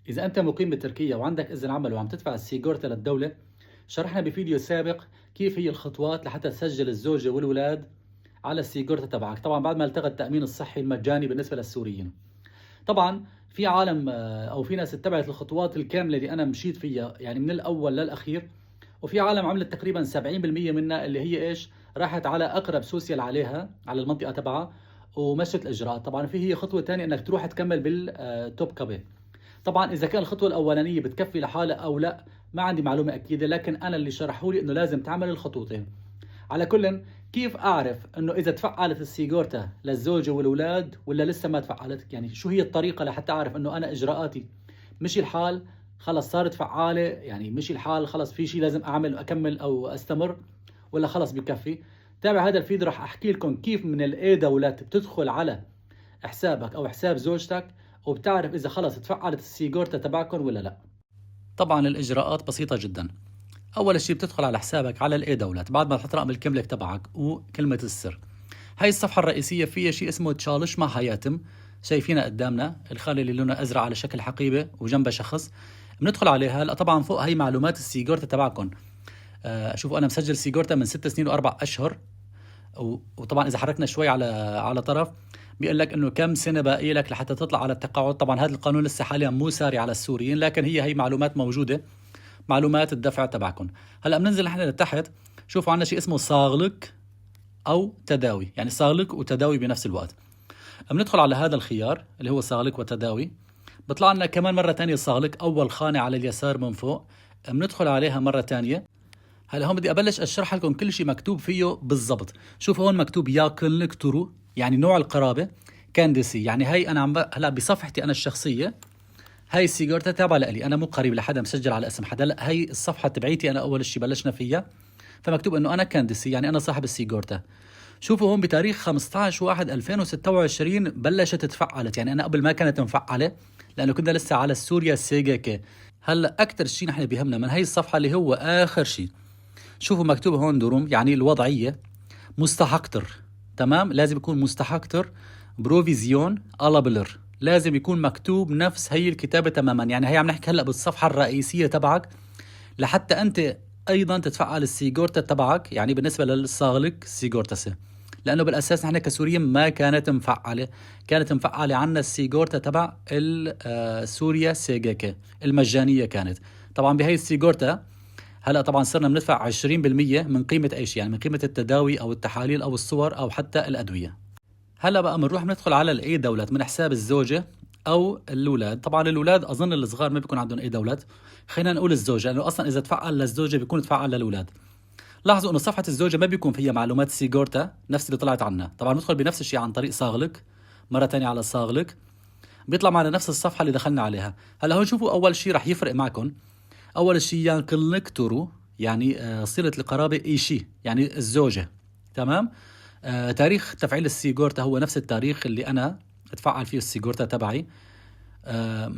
إذا أنت مقيم بتركيا وعندك إذن عمل وعم تدفع السيجورتا للدولة، شرحنا بفيديو سابق كيف هي الخطوات لحتى تسجل الزوجة والولاد على السيجورتا تبعك، طبعا بعد ما التغى التأمين الصحي المجاني بالنسبة للسوريين. طبعا في عالم أو في ناس اتبعت الخطوات الكاملة اللي أنا مشيت فيها، يعني من الأول للأخير، وفي عالم عملت تقريبا 70% منها اللي هي إيش، راحت على أقرب سوسيال عليها على المنطقة تبعها ومشت الإجراءات. طبعا في هي خطوة تانية إنك تروح تكمل بالتوب كابي. طبعا اذا كان الخطوه الاولانيه بتكفي لحالها او لا، ما عندي معلومه اكيده، لكن انا اللي شرحوا لي انه لازم تعمل الخطوتين. على كل، كيف اعرف انه اذا تفعلت السيجورتا للزوجه والاولاد ولا لسه ما تفعلت؟ يعني شو هي الطريقه لحتى اعرف انه انا اجراءاتي مشي الحال، خلص صارت فعاله، يعني مشي الحال خلص في شيء لازم اعمل اكمل او استمر، ولا خلص بكفي؟ تابع هذا الفيديو، راح احكي لكم كيف من الاي دولات بتدخل على حسابك او حساب زوجتك وبتعرف اذا خلص تفعلت السيجورتا تبعكم ولا لا. طبعا الاجراءات بسيطه جدا. اول شيء بتدخل على حسابك على الاي دولت بعد ما تحط رقم الكملك تبعك وكلمه السر. هاي الصفحه الرئيسيه فيها شيء اسمه تشالش ما حياتم، شايفينها قدامنا، الخانه اللي لونها ازرق على شكل حقيبه وجنبها شخص. بندخل عليها. هلا طبعا فوق هي معلومات السيجورتا تبعكم. شوفوا انا مسجل سيجورتا من 6 سنين و4 اشهر. وطبعا اذا حركنا شوي على طرف بيقول لك انه كم سنه باقي لك لحتى تطلع على التقاعد. طبعا هذا القانون لسه حاليا مو ساري على السوريين، لكن هي معلومات موجوده، معلومات الدفع تبعكم. هلا بننزل نحن لتحت، شوفوا عندنا شيء اسمه صاغلق او تداوي، يعني صاغلق وتداوي بنفس الوقت. بندخل على هذا الخيار اللي هو صاغلق وتداوي، بيطلع لنا كمان مره ثانيه صاغلق، اول خانه على اليسار من فوق، بندخل عليها مره ثانيه. هلا هون بدي ابلش اشرح لكم كل شيء مكتوب فيه بالضبط. شوفوا هون مكتوب ياكلنكترو، يعني نوع القرابه، كاندسي، يعني هي انا هلا بصفحتي انا الشخصيه، هاي السيجارتا تابعه لي، انا مو قريب لحدا مسجل على اسم حدا، لا هي الصفحه تبعيتي انا اول شيء بلشنا فيها، فمكتوب انه انا كاندسي يعني انا صاحب السيجارتا. شوفوا هون بتاريخ 15/1/2026 بلشت تفعلت، يعني انا قبل ما كانت مفعله لانه كنا لسه على السوريا سيجاكي. هلا اكثر شيء نحن بيهمنا من هي الصفحه اللي هو اخر شيء. شوفوا مكتوب هون دروم، يعني الوضعيه مستحقتر، تمام، لازم يكون مستحقتر، بروفيزيون الابلر، لازم يكون مكتوب نفس هي الكتابه تماما. يعني هي عم نحكي هلا بالصفحه الرئيسيه تبعك لحتى انت ايضا تتفعل السيجورتا تبعك، يعني بالنسبه للصاغلق سيجورتاسي، لانه بالاساس نحن كسوريين ما كانت مفعله، كانت مفعله عنا السيجورتا تبع سوريا سيجاكي المجانيه كانت. طبعا بهي السيجورتا هلا طبعا صرنا بندفع 20% من قيمه اي شيء، يعني من قيمه التداوي او التحاليل او الصور او حتى الادويه. هلا بقى بنروح بندخل على الاي دولت من حساب الزوجه او الاولاد. طبعا الاولاد اظن الصغار ما بيكون عندهم اي دولت، خلينا نقول الزوجه لانه اصلا اذا تفعل للزوجه بيكون تفعل للاولاد. لاحظوا انه صفحه الزوجه ما بيكون فيها معلومات سيجورتا نفس اللي طلعت عنا. طبعا ندخل بنفس الشيء عن طريق صاغلق، مره ثانيه على صاغلق بيطلع معنا نفس الصفحه اللي دخلنا عليها. هلا هون شوفوا اول شيء رح يفرق معكم، اول شيء يانكلنكتورو، يعني صلة القرابة إيشي، يعني الزوجة، تمام. تاريخ تفعيل السيجورتا هو نفس التاريخ اللي أنا اتفعل فيه السيجورتا تبعي.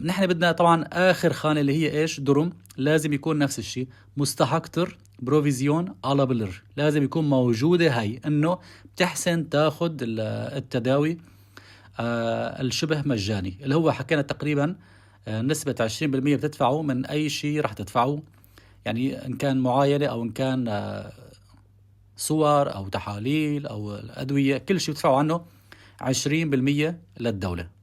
نحن بدنا طبعا آخر خانة اللي هي إيش، درم، لازم يكون نفس الشيء، مستحقتر بروفيزيون الابلر، لازم يكون موجودة هاي إنه بتحسن تاخد التداوي الشبه مجاني، اللي هو حكينا تقريبا نسبة 20% بتدفعوا من أي شيء رح تدفعوا، يعني إن كان معاينة أو إن كان صور أو تحاليل أو أدوية، كل شيء بتدفعوا عنه 20% للدولة.